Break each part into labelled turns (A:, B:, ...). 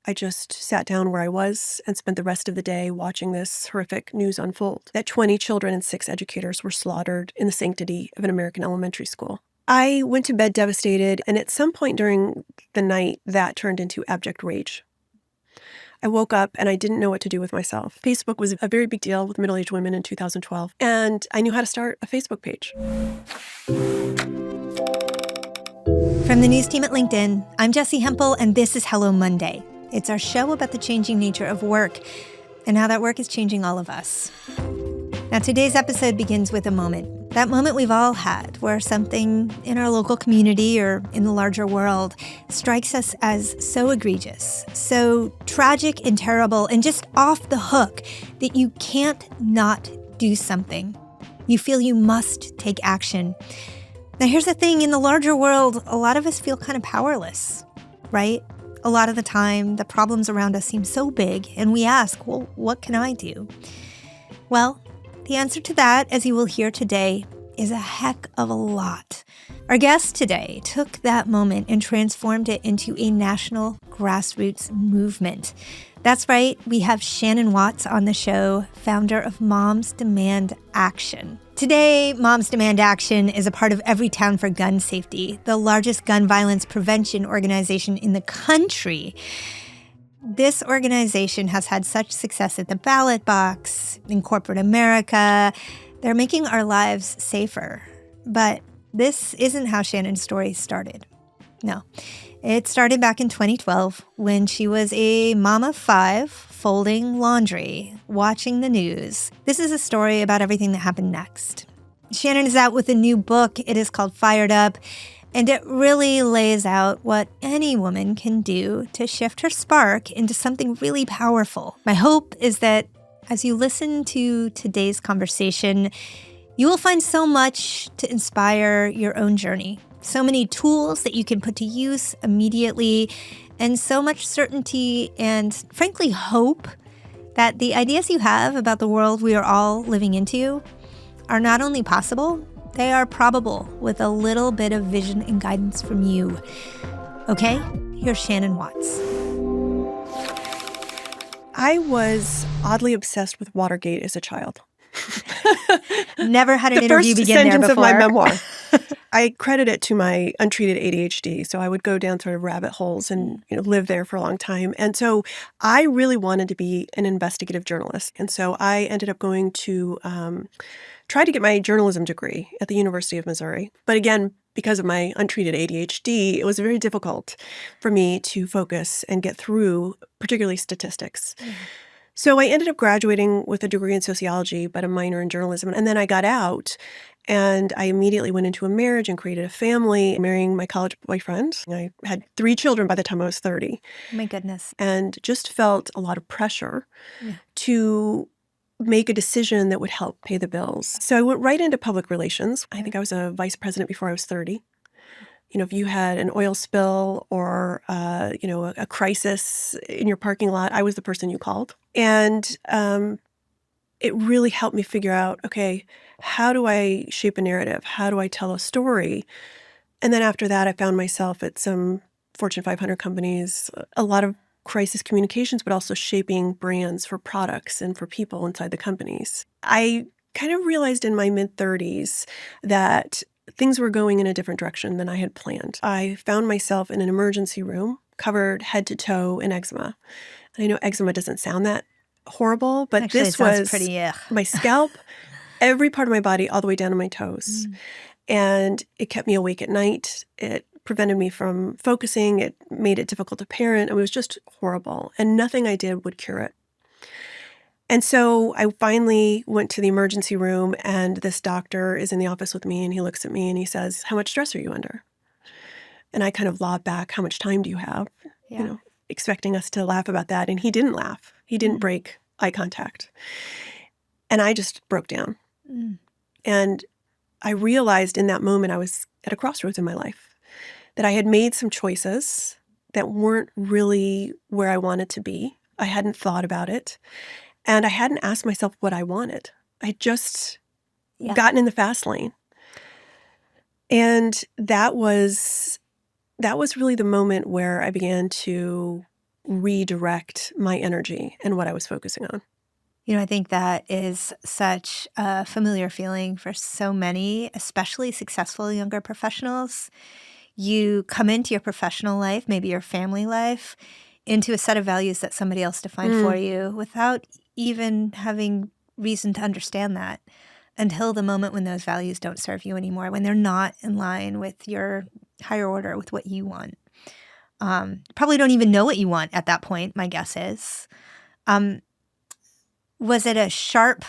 A: I just sat down where I was and spent the rest of the day watching this horrific news unfold, that 20 children and 6 educators were slaughtered in the sanctity of an American elementary school. I went to bed devastated, and at some point during the night, that turned into abject rage. I woke up and I didn't know what to do with myself. Facebook was a very big deal with middle-aged women in 2012, and I knew how to start a Facebook page.
B: From the news team at LinkedIn, I'm Jessi Hempel, and this is Hello Monday. It's our show about the changing nature of work and how that work is changing all of us. Now, today's episode begins with a moment. That moment we've all had where something in our local community or in the larger world strikes us as so egregious, so tragic and terrible, and just off the hook that you can't not do something. You feel you must take action. Now, here's the thing. In the larger world, a lot of us feel kind of powerless, right? A lot of the time, the problems around us seem so big, and we ask, well, what can I do? Well, the answer to that, as you will hear today, is a heck of a lot. Our guest today took that moment and transformed it into a national grassroots movement. That's right, we have Shannon Watts on the show, founder of Moms Demand Action. Today, Moms Demand Action is a part of Everytown for Gun Safety, the largest gun violence prevention organization in the country. This organization has had such success at the ballot box, in corporate America. They're making our lives safer. But this isn't how Shannon's story started. No. It started back in 2012 when she was a mom of 5, folding laundry, watching the news. This is a story about everything that happened next. Shannon is out with a new book. It is called Fired Up, and it really lays out what any woman can do to shift her spark into something really powerful. My hope is that as you listen to today's conversation, you will find so much to inspire your own journey. So many tools that you can put to use immediately, and so much certainty and, frankly, hope that the ideas you have about the world we are all living into are not only possible, they are probable with a little bit of vision and guidance from you. Okay, here's Shannon Watts.
A: I was oddly obsessed with Watergate as a child.
B: Never had an interview begin there before.
A: The first sentence of my memoir. I credit it to my untreated ADHD. So I would go down sort of rabbit holes and live there for a long time. And so I really wanted to be an investigative journalist. And so I ended up going to try to get my journalism degree at the University of Missouri. But again, because of my untreated ADHD, it was very difficult for me to focus and get through, particularly statistics. Mm-hmm. So I ended up graduating with a degree in sociology, but a minor in journalism. And then I got out, and I immediately went into a marriage and created a family, marrying my college boyfriend. I had 3 children by the time I was 30.
B: Oh my goodness.
A: And just felt a lot of pressure to make a decision that would help pay the bills. So I went right into public relations. I think I was a vice president before I was 30. If you had an oil spill or, a crisis in your parking lot, I was the person you called. And it really helped me figure out, okay, how do I shape a narrative? How do I tell a story? And then after that, I found myself at some Fortune 500 companies, a lot of crisis communications, but also shaping brands for products and for people inside the companies. I kind of realized in my mid-30s that things were going in a different direction than I had planned. I found myself in an emergency room, covered head to toe in eczema. And I know eczema doesn't sound that horrible, but
B: actually,
A: this was
B: pretty,
A: my scalp, every part of my body, all the way down to my toes. And it kept me awake at night. It prevented me from focusing. It made it difficult to parent. It was just horrible. And nothing I did would cure it. And so I finally went to the emergency room, and this doctor is in the office with me, and he looks at me and he says, "How much stress are you under?" And I kind of lob back, "How much time do you have?" Expecting us to laugh about that. And he didn't laugh. He didn't break eye contact. And I just broke down. And I realized in that moment I was at a crossroads in my life, that I had made some choices that weren't really where I wanted to be. I hadn't thought about it. And I hadn't asked myself what I wanted. I had just gotten in the fast lane. And that was really the moment where I began to redirect my energy and what I was focusing on.
B: I think that is such a familiar feeling for so many, especially successful younger professionals. You come into your professional life, maybe your family life, into a set of values that somebody else defined for you without even having reason to understand that until the moment when those values don't serve you anymore, when they're not in line with your higher order, with what you want. Probably don't even know what you want at that point, my guess is. Was it a sharp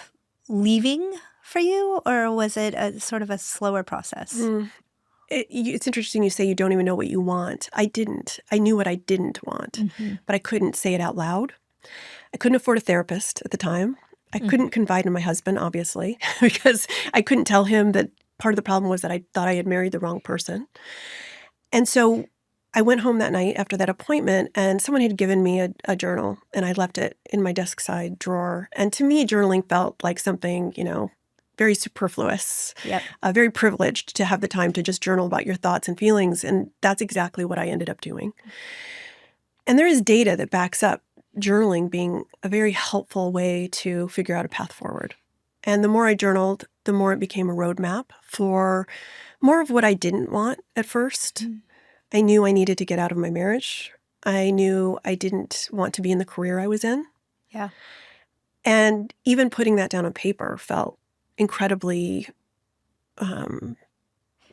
B: leaving for you, or was it a sort of a slower process?
A: It's interesting you say you don't even know what you want. I didn't. I knew what I didn't want, but I couldn't say it out loud. I couldn't afford a therapist at the time. I couldn't confide in my husband, obviously, because I couldn't tell him that part of the problem was that I thought I had married the wrong person. And so I went home that night after that appointment, and someone had given me a journal, and I left it in my desk side drawer. And to me, journaling felt like something, very superfluous, very privileged to have the time to just journal about your thoughts and feelings. And that's exactly what I ended up doing. And there is data that backs up journaling being a very helpful way to figure out a path forward. And the more I journaled, the more it became a roadmap for more of what I didn't want at first. I knew I needed to get out of my marriage. I knew I didn't want to be in the career I was in.
B: Yeah.
A: And even putting that down on paper felt incredibly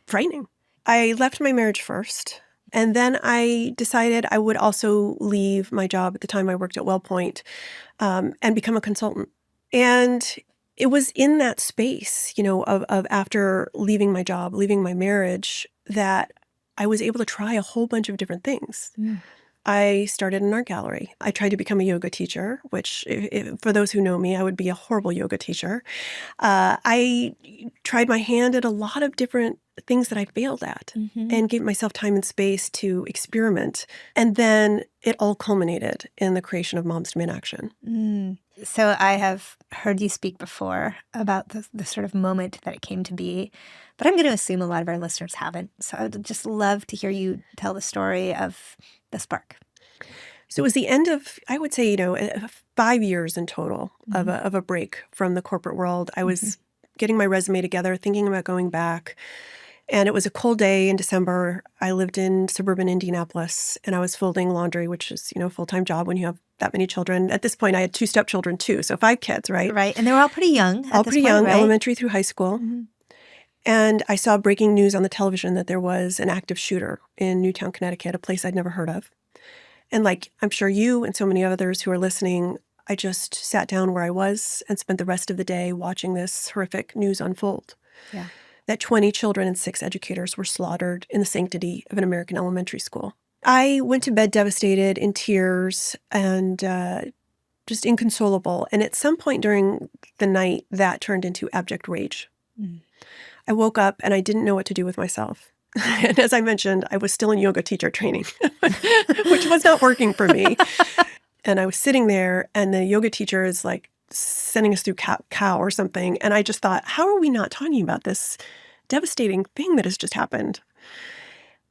A: frightening. I left my marriage first, and then I decided I would also leave my job. At the time I worked at WellPoint, and become a consultant. And it was in that space, of after leaving my job, leaving my marriage, that I was able to try a whole bunch of different things. I started an art gallery. I tried to become a yoga teacher, which for those who know me, I would be a horrible yoga teacher. I tried my hand at a lot of different things that I failed at and gave myself time and space to experiment. And then it all culminated in the creation of Moms Demand Action.
B: So I have heard you speak before about the sort of moment that it came to be, but I'm going to assume a lot of our listeners haven't. So I would just love to hear you tell the story of the spark.
A: So it was the end of, I would say, 5 years in total of a break from the corporate world. I was getting my resume together, thinking about going back. And it was a cold day in December. I lived in suburban Indianapolis, and I was folding laundry, which is, a full-time job when you have that many children. At this point, I had 2 stepchildren too, so 5 kids, right?
B: Right, and they were all pretty young at this point, right?
A: Elementary through high school. And I saw breaking news on the television that there was an active shooter in Newtown, Connecticut, a place I'd never heard of. And like I'm sure you and so many others who are listening, I just sat down where I was and spent the rest of the day watching this horrific news unfold.
B: Yeah.
A: That 20 children and 6 educators were slaughtered in the sanctity of an American elementary school. I went to bed devastated, in tears, and just inconsolable. And at some point during the night, that turned into abject rage. I woke up and I didn't know what to do with myself. And as I mentioned, I was still in yoga teacher training, which was not working for me. And I was sitting there, and the yoga teacher is like sending us through cow or something. And I just thought, how are we not talking about this devastating thing that has just happened?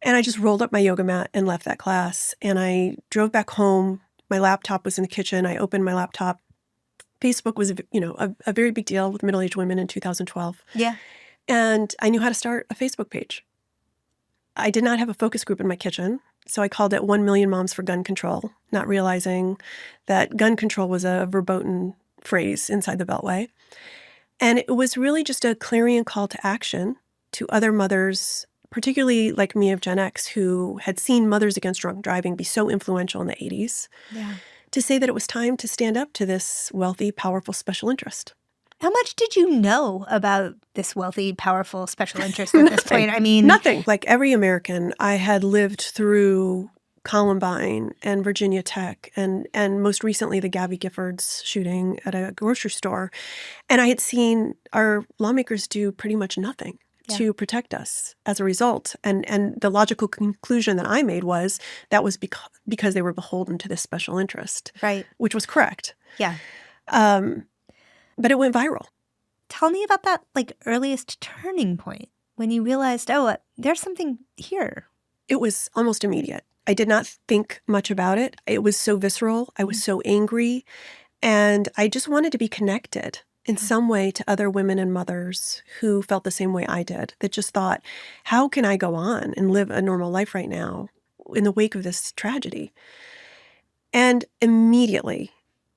A: And I just rolled up my yoga mat and left that class. And I drove back home. My laptop was in the kitchen. I opened my laptop. Facebook was, a very big deal with middle-aged women in 2012.
B: Yeah.
A: And I knew how to start a Facebook page. I did not have a focus group in my kitchen, so I called it 1 Million Moms for Gun Control, not realizing that gun control was a verboten phrase inside the Beltway. And it was really just a clarion call to action to other mothers, particularly like me of Gen X, who had seen Mothers Against Drunk Driving be so influential in the 80s, to say that it was time to stand up to this wealthy, powerful special interest.
B: How much did you know about this wealthy, powerful special interest at this point? I mean,
A: nothing. Like every American, I had lived through Columbine and Virginia Tech and most recently the Gabby Giffords shooting at a grocery store. And I had seen our lawmakers do pretty much nothing to protect us as a result. And the logical conclusion that I made was that was because they were beholden to this special interest.
B: Right.
A: Which was correct.
B: Yeah.
A: But it went viral.
B: Tell me about that earliest turning point when you realized, there's something here.
A: It was almost immediate. I did not think much about it. It was so visceral. I was so angry. And I just wanted to be connected in some way to other women and mothers who felt the same way I did, that just thought, how can I go on and live a normal life right now in the wake of this tragedy? And immediately,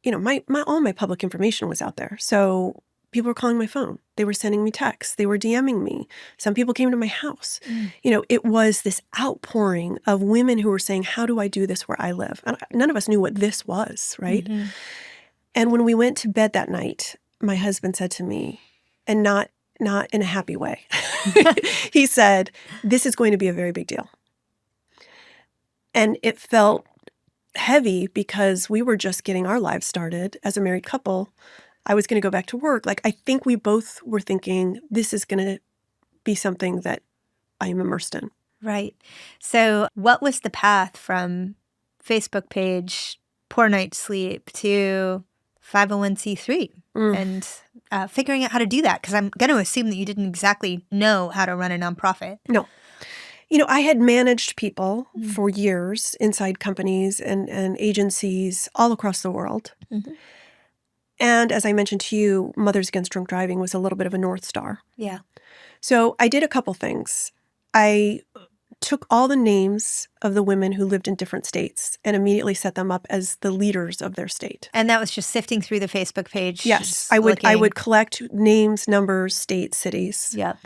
A: my all my public information was out there. So people were calling my phone. They were sending me texts. They were DMing me. Some people came to my house. It was this outpouring of women who were saying, how do I do this where I live? And none of us knew what this was, right? And when we went to bed that night, my husband said to me, and not in a happy way, he said, this is going to be a very big deal. And it felt heavy because we were just getting our lives started as a married couple. I was going to go back to work. Like, I think we both were thinking, this is going to be something that I am immersed in.
B: Right. So what was the path from Facebook page, poor night's sleep, to 501c3 and figuring out how to do that? Because I'm going to assume that you didn't exactly know how to run a nonprofit.
A: No. I had managed people for years inside companies and agencies all across the world. And as I mentioned to you, Mothers Against Drunk Driving was a little bit of a North Star.
B: Yeah.
A: So I did a couple things. I took all the names of the women who lived in different states and immediately set them up as the leaders of their state.
B: And that was just sifting through the Facebook page.
A: Yes, I would collect names, numbers, states, cities.
B: Yep.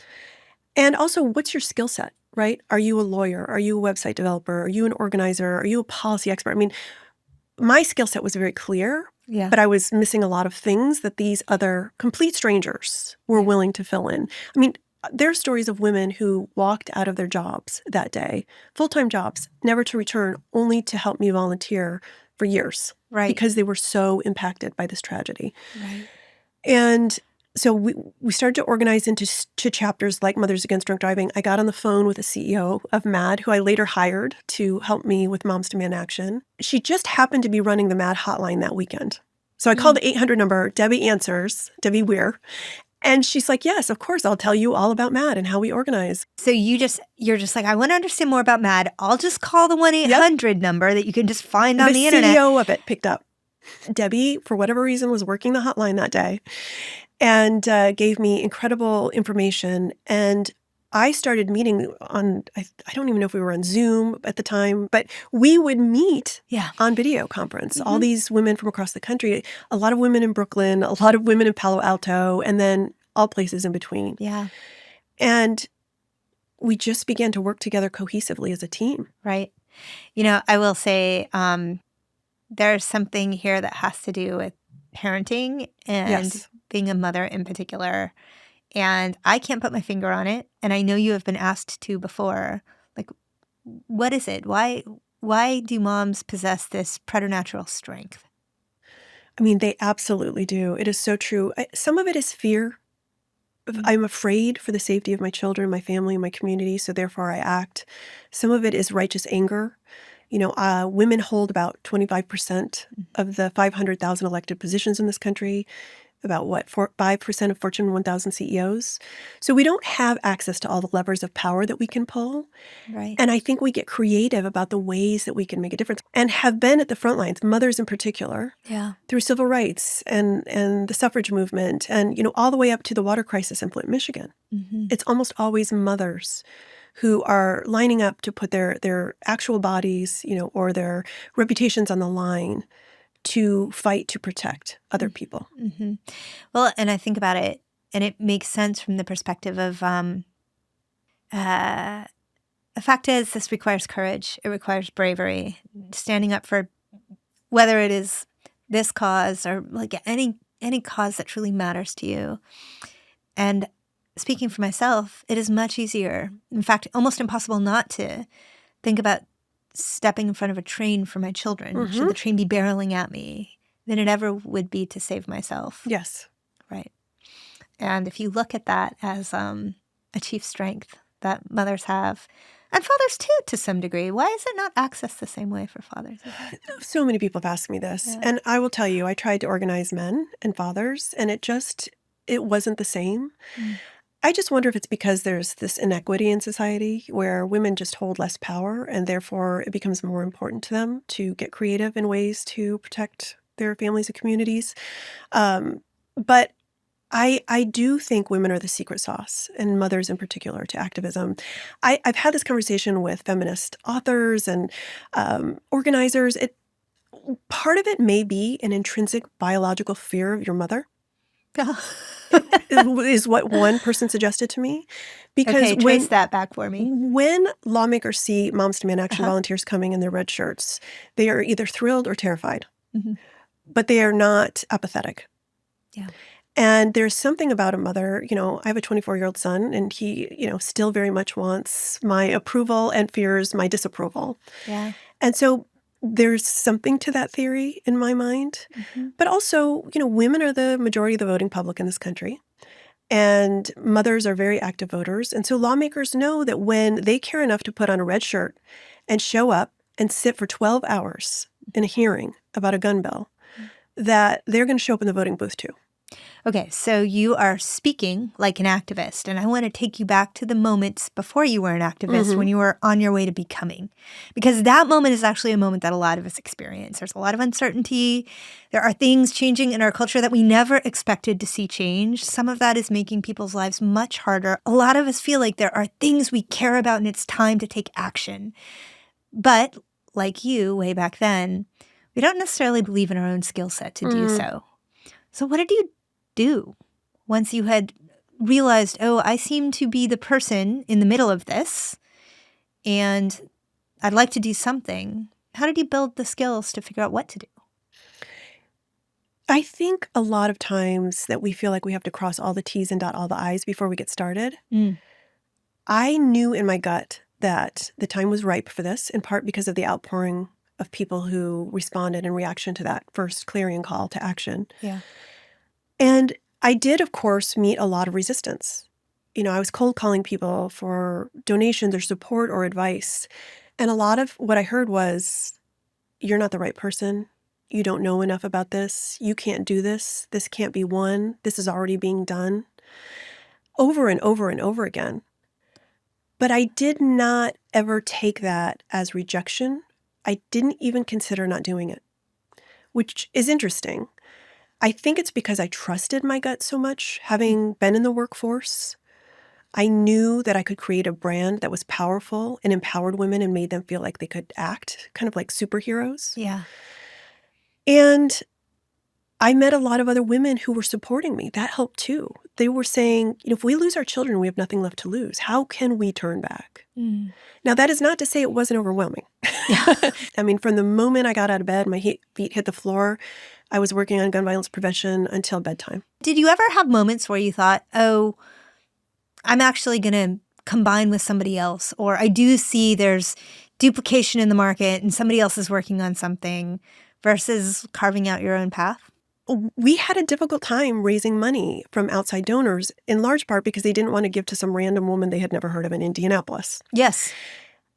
A: And also, what's your skill set, right? Are you a lawyer? Are you a website developer? Are you an organizer? Are you a policy expert? I mean, my skill set was very clear, but I was missing a lot of things that these other complete strangers were willing to fill in. I mean, there are stories of women who walked out of their jobs that day, full-time jobs, never to return, only to help me volunteer for years.
B: Right.
A: Because they were so impacted by this tragedy.
B: Right.
A: And so we started to organize into chapters like Mothers Against Drunk Driving. I got on the phone with the CEO of MAD, who I later hired to help me with Moms Demand Action. She just happened to be running the MAD hotline that weekend. So I called the 800 number. Debbie answers, Debbie Weir. And she's like, yes, of course, I'll tell you all about MAD and how we organize.
B: So you're just like, I want to understand more about MAD. I'll just call the 1-800 number that you can just find on the internet.
A: The CEO of it picked up. Debbie, for whatever reason, was working the hotline that day and gave me incredible information. And I started meeting on, I don't even know if we were on Zoom at the time, but we would meet on video conference. All these women from across the country, a lot of women in Brooklyn, a lot of women in Palo Alto, and then all places in between.
B: Yeah.
A: And we just began to work together cohesively as a team.
B: Right. I will say there's something here that has to do with parenting and being a mother in particular. And I can't put my finger on it. And I know you have been asked to before. Like, what is it? Why do moms possess this preternatural strength?
A: I mean, they absolutely do. It is so true. Some of it is fear. I'm afraid for the safety of my children, my family, my community, so therefore I act. Some of it is righteous anger. Women hold about 25% of the 500,000 elected positions in this country. About 5% of Fortune 1000 CEOs. So we don't have access to all the levers of power that we can pull.
B: Right.
A: And I think we get creative about the ways that we can make a difference and have been at the front lines, mothers in particular, through civil rights and the suffrage movement and, all the way up to the water crisis in Flint, Michigan. It's almost always mothers who are lining up to put their actual bodies, or their reputations on the line to fight to protect other people.
B: Well, and I think about it, and it makes sense from the perspective of the fact is this requires courage. It requires bravery, standing up for whether it is this cause or like any cause that truly matters to you. And speaking for myself, it is much easier, in fact, almost impossible not to think about stepping in front of a train for my children, should the train be barreling at me, than it ever would be to save myself.
A: Yes.
B: Right. And if you look at that as a chief strength that mothers have, and fathers too, to some degree, why is it not accessed the same way for fathers?
A: So many people have asked me this. And I will tell you, I tried to organize men and fathers, and it wasn't the same. I just wonder if it's because there's this inequity in society where women just hold less power, and therefore it becomes more important to them to get creative in ways to protect their families and communities. But I do think women are the secret sauce, and mothers in particular, to activism. I've had this conversation with feminist authors and organizers. Part of it may be an intrinsic biological fear of your mother, is what one person suggested to me. Because
B: Okay, trace that back for me.
A: when lawmakers see Moms Demand Action
B: Uh-huh.
A: volunteers coming in their red shirts, they are either thrilled or terrified,
B: Mhm.
A: but they are not apathetic.
B: Yeah.
A: And there's something about a mother, I have a 24-year-old son, and he, still very much wants my approval and fears my disapproval.
B: Yeah.
A: And so there's something to that theory in my mind.
B: Mhm.
A: But also, women are the majority of the voting public in this country. And mothers are very active voters. And so lawmakers know that when they care enough to put on a red shirt and show up and sit for 12 hours in a hearing about a gun bill, that they're going to show up in the voting booth too.
B: Okay, so you are speaking like an activist, and I want to take you back to the moments before you were an activist, when you were on your way to becoming. Because that moment is actually a moment that a lot of us experience. There's a lot of uncertainty. There are things changing in our culture that we never expected to see change. Some of that is making people's lives much harder. A lot of us feel like there are things we care about, and it's time to take action. But like you, way back then, we don't necessarily believe in our own skill set to do so. So what did you do once you had realized, oh, I seem to be the person in the middle of this and I'd like to do something? How did you build the skills to figure out what to do?
A: I think a lot of times that we feel like we have to cross all the T's and dot all the I's before we get started. I knew in my gut that the time was ripe for this, in part because of the outpouring of people who responded in reaction to that first clarion call to action.
B: Yeah.
A: And I did, of course, meet a lot of resistance. I was cold calling people for donations or support or advice. And a lot of what I heard was, you're not the right person. You don't know enough about this. You can't do this. This can't be won. This is already being done. Over and over and over again. But I did not ever take that as rejection. I didn't even consider not doing it, which is interesting. I think it's because I trusted my gut so much, having been in the workforce. I knew that I could create a brand that was powerful and empowered women and made them feel like they could act, kind of like superheroes.
B: Yeah.
A: And I met a lot of other women who were supporting me. That helped too. They were saying, if we lose our children, we have nothing left to lose. How can we turn back? Now, that is not to say it wasn't overwhelming. I mean, from the moment I got out of bed, my feet hit the floor, I was working on gun violence prevention until bedtime.
B: Did you ever have moments where you thought, oh, I'm actually going to combine with somebody else, or I do see there's duplication in the market and somebody else is working on something versus carving out your own path?
A: We had a difficult time raising money from outside donors, in large part because they didn't want to give to some random woman they had never heard of in Indianapolis.
B: Yes.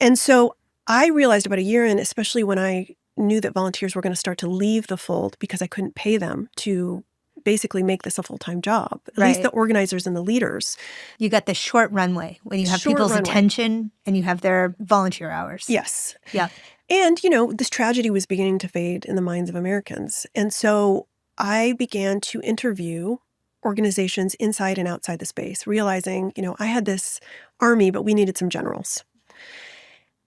A: And so I realized about a year in, especially when I knew that volunteers were going to start to leave the fold because I couldn't pay them to basically make this a full-time job, at least the organizers and the leaders.
B: You got the short runway when you have people's attention and you have their volunteer hours.
A: Yes.
B: Yeah.
A: And, this tragedy was beginning to fade in the minds of Americans. And so I began to interview organizations inside and outside the space, realizing, I had this army, but we needed some generals.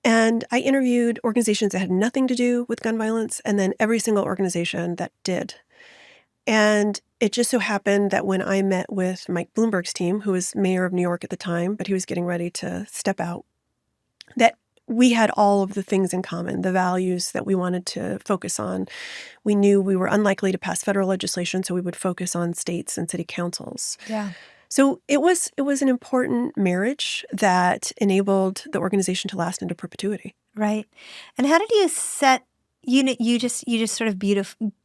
A: And I interviewed organizations that had nothing to do with gun violence, and then every single organization that did. And it just so happened that when I met with Mike Bloomberg's team, who was mayor of New York at the time, but he was getting ready to step out, that we had all of the things in common, the values that we wanted to focus on. We knew we were unlikely to pass federal legislation, so we would focus on states and city councils.
B: Yeah.
A: So it was an important marriage that enabled the organization to last into perpetuity.
B: Right. And how did you set, you just sort of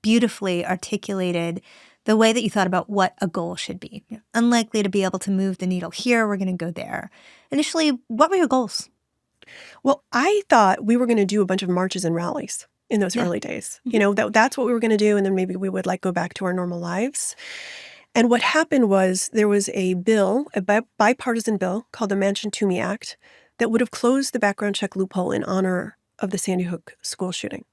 B: beautifully articulated the way that you thought about what a goal should be. Unlikely to be able to move the needle here, we're going to go there. Initially, what were your goals?
A: Well, I thought we were going to do a bunch of marches and rallies in those early days. That's what we were going to do, and then maybe we would go back to our normal lives. And what happened was there was a bill, a bipartisan bill called the Manchin-Toomey Act that would have closed the background check loophole in honor of the Sandy Hook school shooting.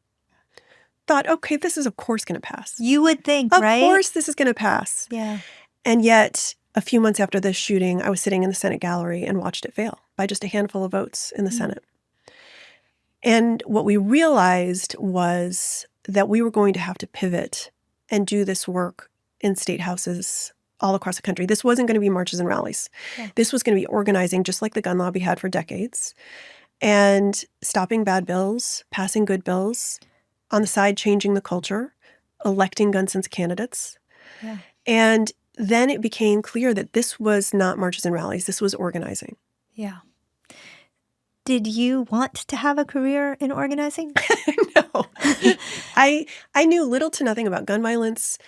A: Thought, okay, this is of course going to pass.
B: You would think,
A: Of
B: right?
A: course this is going to pass.
B: Yeah.
A: And yet, a few months after this shooting, I was sitting in the Senate gallery and watched it fail by just a handful of votes in the Senate. And what we realized was that we were going to have to pivot and do this work in state houses all across the country. This wasn't going to be marches and rallies.
B: Yeah.
A: This was going to be organizing just like the gun lobby had for decades, and stopping bad bills, passing good bills, on the side changing the culture, electing gun sense candidates.
B: Yeah.
A: And then it became clear that this was not marches and rallies. This was organizing.
B: Yeah. Did you want to have a career in organizing?
A: No. I knew little to nothing about gun violence,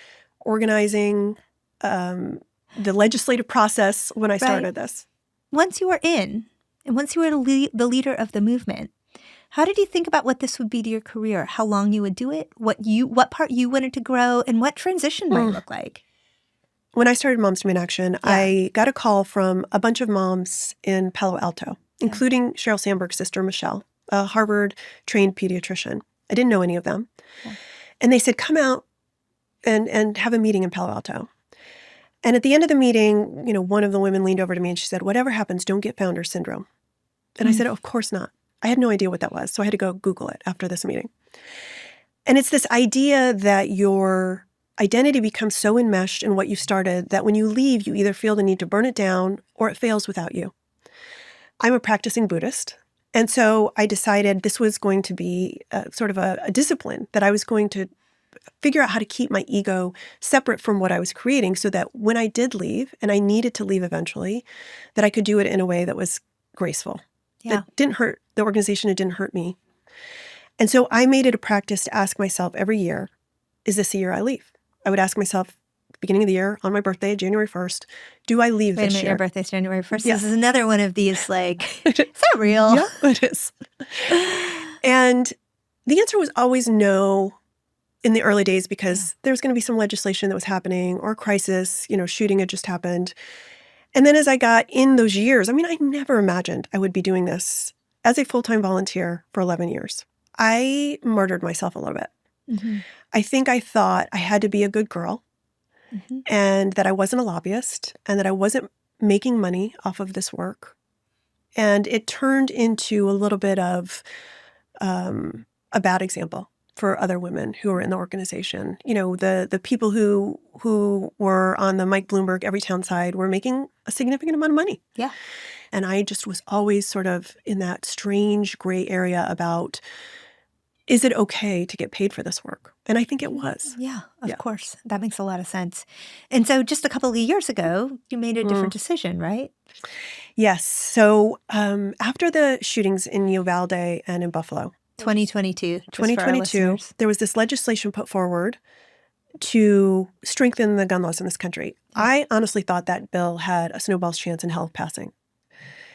A: organizing, the legislative process when I started this.
B: Once you were in, and once you were the leader of the movement, how did you think about what this would be to your career? How long you would do it? What part you wanted to grow, and what transition might look like?
A: When I started Moms Demand Action, I got a call from a bunch of moms in Palo Alto, including Sheryl Sandberg's sister, Michelle, a Harvard-trained pediatrician. I didn't know any of them. Yeah. And they said, come out and have a meeting in Palo Alto. And at the end of the meeting, one of the women leaned over to me and she said, whatever happens, don't get founder syndrome. And I said, of course not. I had no idea what that was. So I had to go Google it after this meeting. And it's this idea that your identity becomes so enmeshed in what you started that when you leave, you either feel the need to burn it down or it fails without you. I'm a practicing Buddhist. And so I decided this was going to be sort of a discipline, that I was going to figure out how to keep my ego separate from what I was creating so that when I did leave, and I needed to leave eventually, that I could do it in a way that was graceful.
B: Yeah.
A: That didn't hurt the organization, it didn't hurt me. And so I made it a practice to ask myself every year, is this the year I leave? I would ask myself at the beginning of the year, on my birthday, January 1st, do I leave
B: Wait a
A: this
B: minute,
A: year?
B: your birthday's January 1st.
A: Yes.
B: This is another one of these, is that real?
A: Yeah, it is. And the answer was always no in the early days because there was going to be some legislation that was happening or a crisis, shooting had just happened. And then as I got in those years, I never imagined I would be doing this as a full-time volunteer for 11 years. I murdered myself a little bit. Mm-hmm. I think I thought I had to be a good girl and that I wasn't a lobbyist and that I wasn't making money off of this work. And it turned into a little bit of a bad example for other women who were in the organization. The people who were on the Mike Bloomberg Every Town side were making a significant amount of money.
B: Yeah.
A: And I just was always sort of in that strange gray area about, is it okay to get paid for this work? And I think it was.
B: Yeah, of course. That makes a lot of sense. And so just a couple of years ago, you made a different decision, right?
A: Yes. So after the shootings in Uvalde and in Buffalo,
B: 2022,
A: there was this legislation put forward to strengthen the gun laws in this country. I honestly thought that bill had a snowball's chance in hell of passing.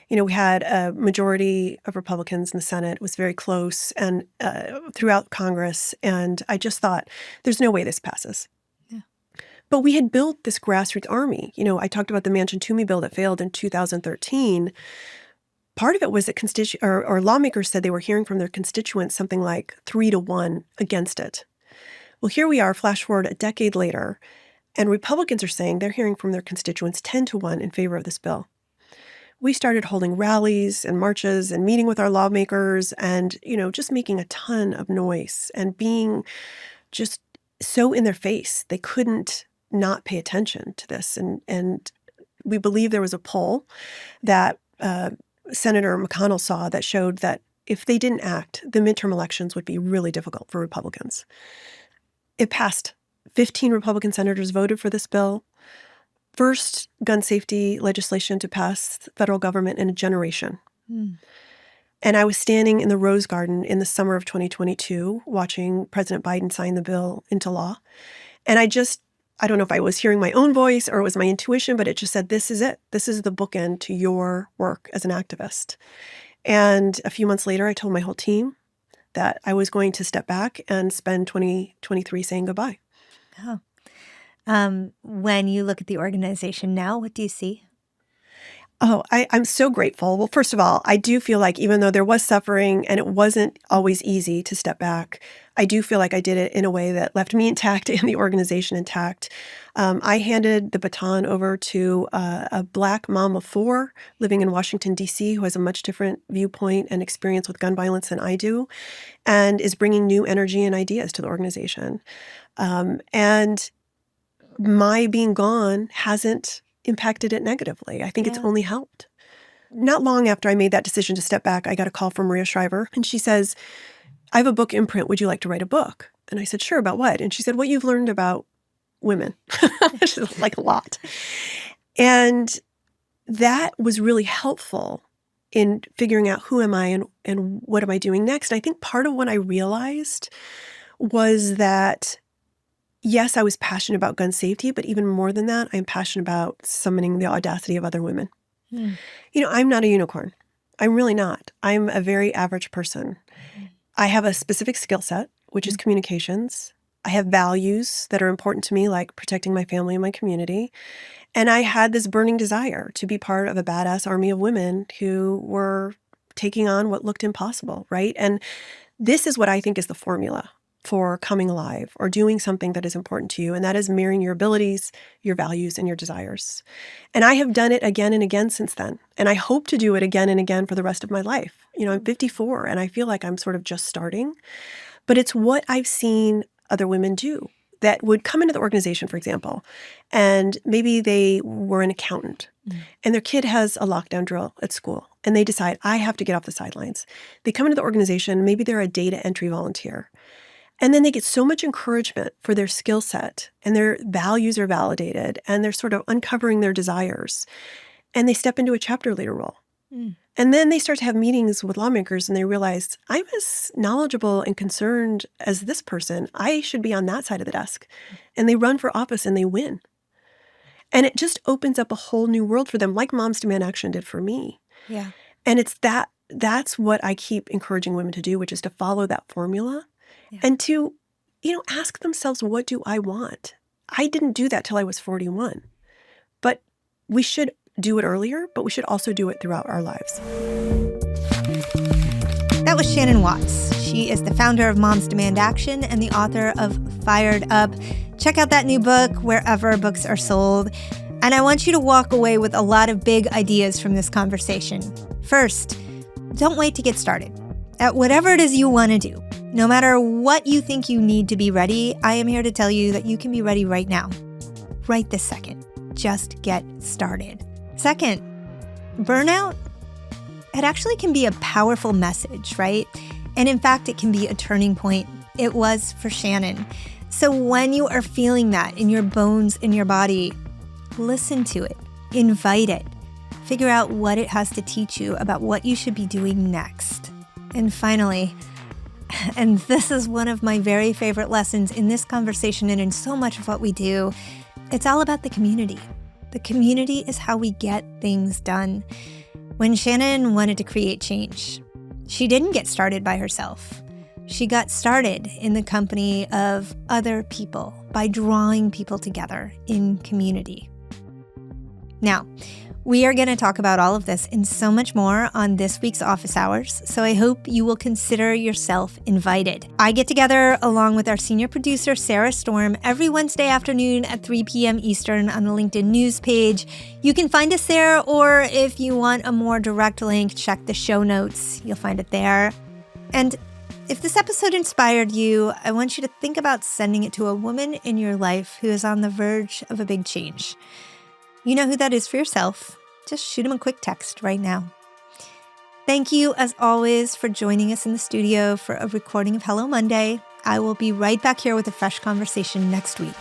A: We had a majority of Republicans in the Senate. It was very close and throughout Congress. And I just thought, there's no way this passes. Yeah. But we had built this grassroots army. I talked about the Manchin-Toomey bill that failed in 2013. Part of it was that or lawmakers said they were hearing from their constituents something like 3-1 against it. Well, here we are, flash forward a decade later, and Republicans are saying they're hearing from their constituents 10-1 in favor of this bill. We started holding rallies and marches and meeting with our lawmakers and, just making a ton of noise and being just so in their face. They couldn't not pay attention to this. And we believe there was a poll that Senator McConnell saw that showed that if they didn't act, the midterm elections would be really difficult for Republicans. It passed. 15 Republican senators voted for this bill. First gun safety legislation to pass the federal government in a generation. And I was standing in the Rose Garden in the summer of 2022 watching President Biden sign the bill into law. And I don't know if I was hearing my own voice or it was my intuition, but it just said, this is it. This is the bookend to your work as an activist. And a few months later, I told my whole team that I was going to step back and spend 2023 saying goodbye.
B: Oh. When you look at the organization now, what do you see?
A: Oh, I'm so grateful. Well, first of all, I do feel like even though there was suffering and it wasn't always easy to step back, I do feel like I did it in a way that left me intact and the organization intact. I handed the baton over to a Black mom of 4 living in Washington, D.C., who has a much different viewpoint and experience with gun violence than I do, and is bringing new energy and ideas to the organization. And my being gone hasn't impacted it negatively. I think it's only helped. Not long after I made that decision to step back, I got a call from Maria Shriver, and she says, I have a book imprint. Would you like to write a book? And I said, sure, about what? And she said, what you've learned about women, which is like a lot. And that was really helpful in figuring out who am I and what am I doing next. And I think part of what I realized was that yes, I was passionate about gun safety, but even more than that, I'm passionate about summoning the audacity of other women. I'm not a unicorn. I'm really not. I'm a very average person. I have a specific skill set, which is communications. I have values that are important to me, like protecting my family and my community. And I had this burning desire to be part of a badass army of women who were taking on what looked impossible, right? And this is what I think is the formula for coming alive or doing something that is important to you. And that is marrying your abilities, your values, and your desires. And I have done it again and again since then. And I hope to do it again and again for the rest of my life. I'm 54 and I feel like I'm sort of just starting. But it's what I've seen other women do that would come into the organization, for example, and maybe they were an accountant and their kid has a lockdown drill at school and they decide, I have to get off the sidelines. They come into the organization, maybe they're a data entry volunteer. And then they get so much encouragement for their skill set and their values are validated and they're sort of uncovering their desires. And they step into a chapter leader role. And then they start to have meetings with lawmakers and they realize, I'm as knowledgeable and concerned as this person. I should be on that side of the desk. And they run for office and they win. And it just opens up a whole new world for them, like Moms Demand Action did for me.
B: Yeah.
A: And that's what I keep encouraging women to do, which is to follow that formula. And to, ask themselves, what do I want? I didn't do that till I was 41. But we should do it earlier, but we should also do it throughout our lives.
B: That was Shannon Watts. She is the founder of Moms Demand Action and the author of Fired Up. Check out that new book wherever books are sold. And I want you to walk away with a lot of big ideas from this conversation. First, don't wait to get started. At whatever it is you want to do, no matter what you think you need to be ready, I am here to tell you that you can be ready right now. Right this second. Just get started. Second, burnout, it actually can be a powerful message, right? And in fact, it can be a turning point. It was for Shannon. So when you are feeling that in your bones, in your body, listen to it, invite it, figure out what it has to teach you about what you should be doing next. And finally, and this is one of my very favorite lessons in this conversation and in so much of what we do, it's all about the community. The community is how we get things done. When Shannon wanted to create change, she didn't get started by herself. She got started in the company of other people by drawing people together in community. Now, we are going to talk about all of this and so much more on this week's Office Hours, so I hope you will consider yourself invited. I get together along with our senior producer, Sarah Storm, every Wednesday afternoon at 3 p.m. Eastern on the LinkedIn news page. You can find us there, or if you want a more direct link, check the show notes. You'll find it there. And if this episode inspired you, I want you to think about sending it to a woman in your life who is on the verge of a big change. You know who that is for yourself. Just shoot him a quick text right now. Thank you, as always, for joining us in the studio for a recording of Hello Monday. I will be right back here with a fresh conversation next week.